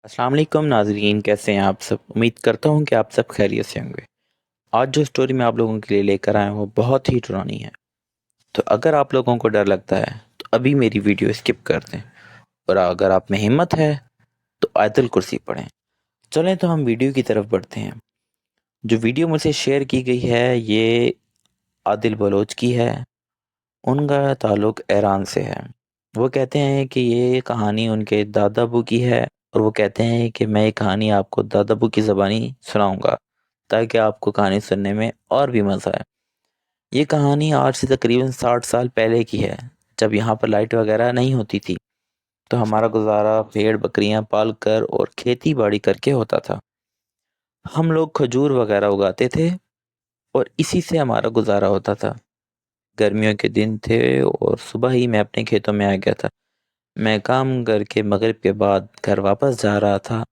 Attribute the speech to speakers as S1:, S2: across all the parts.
S1: अस्सलाम वालेकुम नाजरीन, कैसे हैं आप सब। उम्मीद करता हूं कि आप सब खैरियत से होंगे। आज जो स्टोरी मैं आप लोगों के लिए लेकर आया हूँ बहुत ही डरावनी है। तो अगर आप लोगों को डर लगता है तो अभी मेरी वीडियो स्किप कर दें, और अगर आप में हिम्मत है तो आयतुल कुर्सी पढ़ें। चलें तो हम वीडियो की तरफ बढ़ते हैं। जो वीडियो मुझसे शेयर की गई है ये आदिल बलोच की है। उनका ताल्लुक ईरान से है। वो कहते हैं कि ये कहानी उनके दादा अबू की है, और वो कहते हैं कि मैं ये कहानी आपको दादा अबू की ज़बानी सुनाऊंगा ताकि आपको कहानी सुनने में और भी मज़ा आए। ये कहानी आज से तकरीबन 60 साल पहले की है, जब यहाँ पर लाइट वगैरह नहीं होती थी। तो हमारा गुजारा भेड़ बकरियां पाल कर और खेती बाड़ी करके होता था। हम लोग खजूर वगैरह उगाते थे और इसी से हमारा गुजारा होता था। गर्मियों के दिन थे और सुबह ही मैं अपने खेतों में आ गया था। मैं काम करके मगरिब के बाद घर वापस जा रहा था।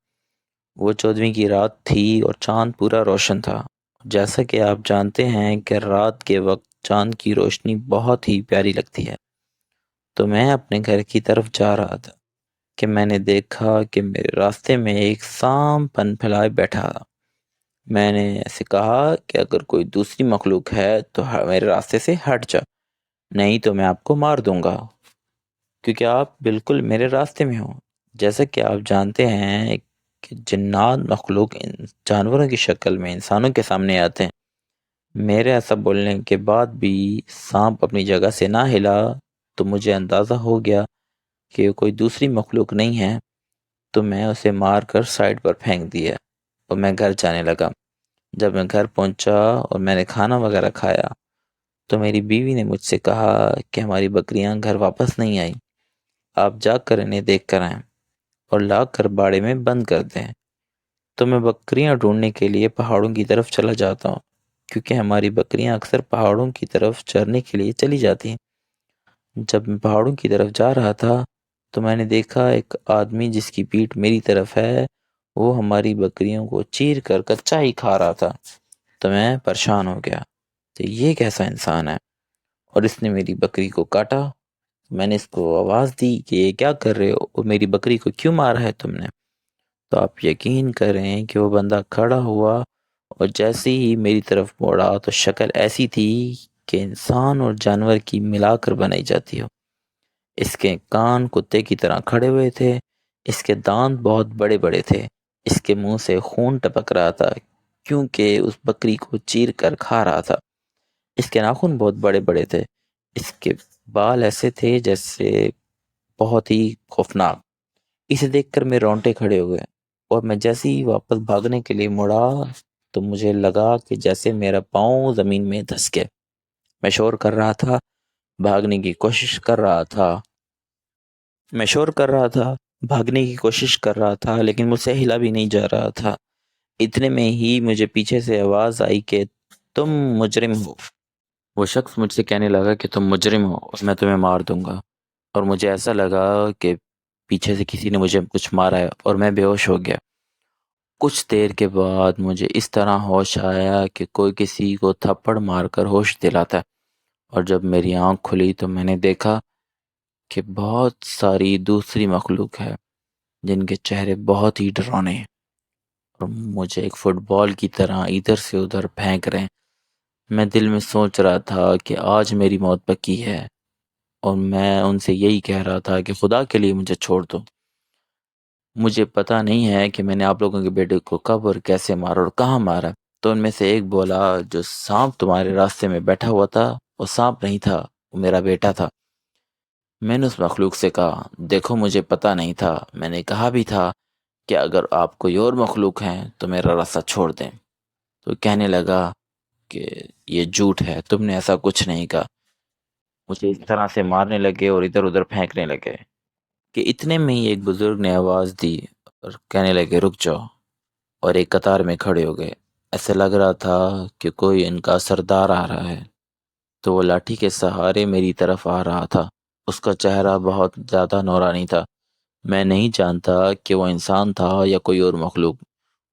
S1: वो 14वीं की रात थी और चांद पूरा रोशन था। जैसा कि आप जानते हैं कि रात के वक्त चांद की रोशनी बहुत ही प्यारी लगती है। तो मैं अपने घर की तरफ जा रहा था कि मैंने देखा कि मेरे रास्ते में एक सांप पन फैलाए बैठा था। मैंने ऐसे कहा कि अगर कोई दूसरी मखलूक है तो मेरे रास्ते से हट जा, नहीं तो मैं आपको मार दूंगा, क्योंकि आप बिल्कुल मेरे रास्ते में हो। जैसा कि आप जानते हैं कि जिन्नात मखलूक जानवरों की शक्ल में इंसानों के सामने आते हैं। मेरे ऐसा बोलने के बाद भी सांप अपनी जगह से ना हिला, तो मुझे अंदाज़ा हो गया कि कोई दूसरी मखलूक नहीं है। तो मैं उसे मार कर साइड पर फेंक दिया और मैं घर जाने लगा। जब मैं घर पहुंचा और मैंने खाना वगैरह खाया तो मेरी बीवी ने मुझसे कहा कि हमारी बकरियां घर वापस नहीं आई, आप जाकर इन्हें देख कर आएं और ला कर बाड़े में बंद कर दें। तो मैं बकरियां ढूंढने के लिए पहाड़ों की तरफ चला जाता हूँ, क्योंकि हमारी बकरियां अक्सर पहाड़ों की तरफ चरने के लिए चली जाती हैं। जब मैं पहाड़ों की तरफ जा रहा था तो मैंने देखा एक आदमी जिसकी पीठ मेरी तरफ है, वो हमारी बकरियों को चीर कर कच्चा ही खा रहा था। तो मैं परेशान हो गया, तो ये कैसा इंसान है, और इसने मेरी बकरी को काटा। मैंने इसको आवाज़ दी कि ये क्या कर रहे हो और मेरी बकरी को क्यों मारा है तुमने। तो आप यकीन करें कि वो बंदा खड़ा हुआ और जैसे ही मेरी तरफ मुड़ा तो शक्ल ऐसी थी कि इंसान और जानवर की मिलाकर बनाई जाती हो। इसके कान कुत्ते की तरह खड़े हुए थे, इसके दांत बहुत बड़े बड़े थे, इसके मुंह से खून टपक रहा था क्योंकि उस बकरी को चीर कर खा रहा था। इसके नाखून बहुत बड़े बड़े थे, इसके बाल ऐसे थे जैसे बहुत ही खौफनाक। इसे देखकर मेरे रोंगटे खड़े हो गए और मैं जैसे ही वापस भागने के लिए मुड़ा तो मुझे लगा कि जैसे मेरा पाँव जमीन में धंस गया। मैं शोर कर रहा था, भागने की कोशिश कर रहा था। मैं शोर कर रहा था, भागने की कोशिश कर रहा था, लेकिन मुझसे हिला भी नहीं जा रहा था। इतने में ही मुझे पीछे से आवाज आई कि तुम मुजरिम हो। वो शख्स मुझसे कहने लगा कि तुम मुजरिम हो और मैं तुम्हें मार दूंगा। और मुझे ऐसा लगा कि पीछे से किसी ने मुझे कुछ मारा है और मैं बेहोश हो गया। कुछ देर के बाद मुझे इस तरह होश आया कि कोई किसी को थप्पड़ मारकर होश दिलाता है। और जब मेरी आंख खुली तो मैंने देखा कि बहुत सारी दूसरी मखलूक है जिनके चेहरे बहुत ही डरावने हैं और मुझे एक फुटबॉल की तरह इधर से उधर फेंक रहे हैं। मैं दिल में सोच रहा था कि आज मेरी मौत पक्की है, और मैं उनसे यही कह रहा था कि खुदा के लिए मुझे छोड़ दो। मुझे पता नहीं है कि मैंने आप लोगों के बेटे को कब और कैसे मारा और कहाँ मारा। तो उनमें से एक बोला, जो सांप तुम्हारे रास्ते में बैठा हुआ था वो सांप नहीं था, वो मेरा बेटा था। मैंने उस मखलूक से कहा, देखो मुझे पता नहीं था, मैंने कहा भी था कि अगर आप कोई और मखलूक हैं तो मेरा रास्ता छोड़ दें। तो कहने लगा कि ये झूठ है, तुमने ऐसा कुछ नहीं कहा। मुझे इस तरह से मारने लगे और इधर उधर फेंकने लगे कि इतने में ही एक बुजुर्ग ने आवाज़ दी और कहने लगे, रुक जाओ। और एक कतार में खड़े हो गए। ऐसे लग रहा था कि कोई इनका सरदार आ रहा है। तो वो लाठी के सहारे मेरी तरफ आ रहा था। उसका चेहरा बहुत ज़्यादा नौरानी था। मैं नहीं जानता कि वो इंसान था या कोई और मखलूक।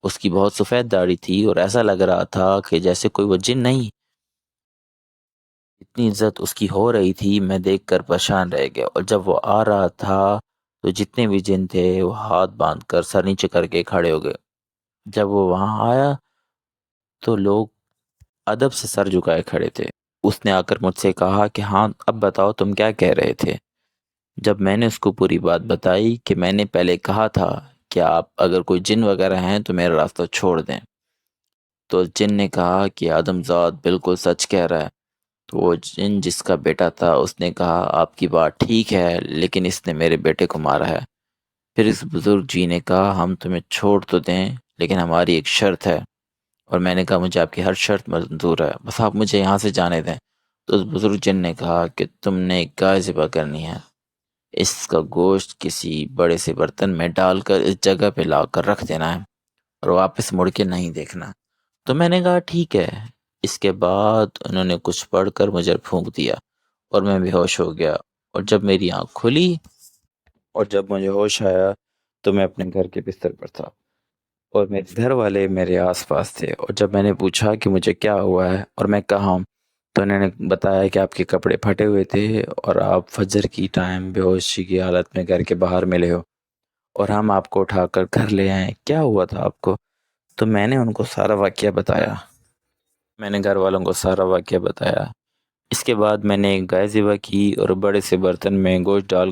S1: उसकी बहुत सफ़ेद दाढ़ी थी और ऐसा लग रहा था कि जैसे कोई वो जिन नहीं। इतनी इज्जत उसकी हो रही थी, मैं देखकर परेशान रह गया। और जब वो आ रहा था تو جتنے بھی جن تھے وہ ہاتھ باندھ کر سر نیچے کر کے کھڑے ہو گئے۔ جب وہ وہاں آیا تو لوگ ادب سے سر جھکائے کھڑے تھے۔ اس نے آ کر مجھ سے کہا کہ ہاں اب بتاؤ تم کیا کہہ رہے تھے۔ جب میں نے اس کو پوری بات بتائی کہ میں نے پہلے کہا تھا کہ آپ اگر کوئی جن وغیرہ ہیں تو میرا راستہ چھوڑ دیں، تو جن نے کہا کہ آدم زاد بالکل سچ کہہ رہا ہے۔ تو وہ جن جس کا بیٹا تھا اس نے کہا آپ کی بات ٹھیک ہے لیکن اس نے میرے بیٹے کو مارا ہے۔ پھر اس بزرگ جی نے کہا ہم تمہیں چھوڑ تو دیں لیکن ہماری ایک شرط ہے۔ اور میں نے کہا مجھے آپ کی ہر شرط منظور ہے، بس آپ مجھے یہاں سے جانے دیں۔ تو اس بزرگ جن نے کہا کہ تم نے ایک گائے ذبح کرنی ہے، اس کا گوشت کسی بڑے سے برتن میں ڈال کر اس جگہ پہ لا کر رکھ دینا ہے اور واپس مڑ کے نہیں دیکھنا۔ تو میں نے کہا ٹھیک ہے۔ اس کے بعد انہوں نے کچھ پڑھ کر مجھے پھونک دیا اور میں بے ہوش ہو گیا۔ اور جب میری آنکھ کھلی اور جب مجھے ہوش آیا تو میں اپنے گھر کے بستر پر تھا اور میرے گھر والے میرے آس پاس تھے۔ اور جب میں نے پوچھا کہ مجھے کیا ہوا ہے اور میں کہاں ہوں، تو انہوں نے بتایا کہ آپ کے کپڑے پھٹے ہوئے تھے اور آپ فجر کی ٹائم بے ہوشی کی حالت میں گھر کے باہر ملے ہو اور ہم آپ کو اٹھا کر گھر لے آئے، کیا ہوا تھا آپ کو؟ تو میں نے ان کو سارا واقعہ بتایا۔ میں نے گھر والوں کو سارا واقعہ بتایا۔ اس کے بعد میں نے ایک گائے ذبح کی اور بڑے سے برتن میں گوشت ڈال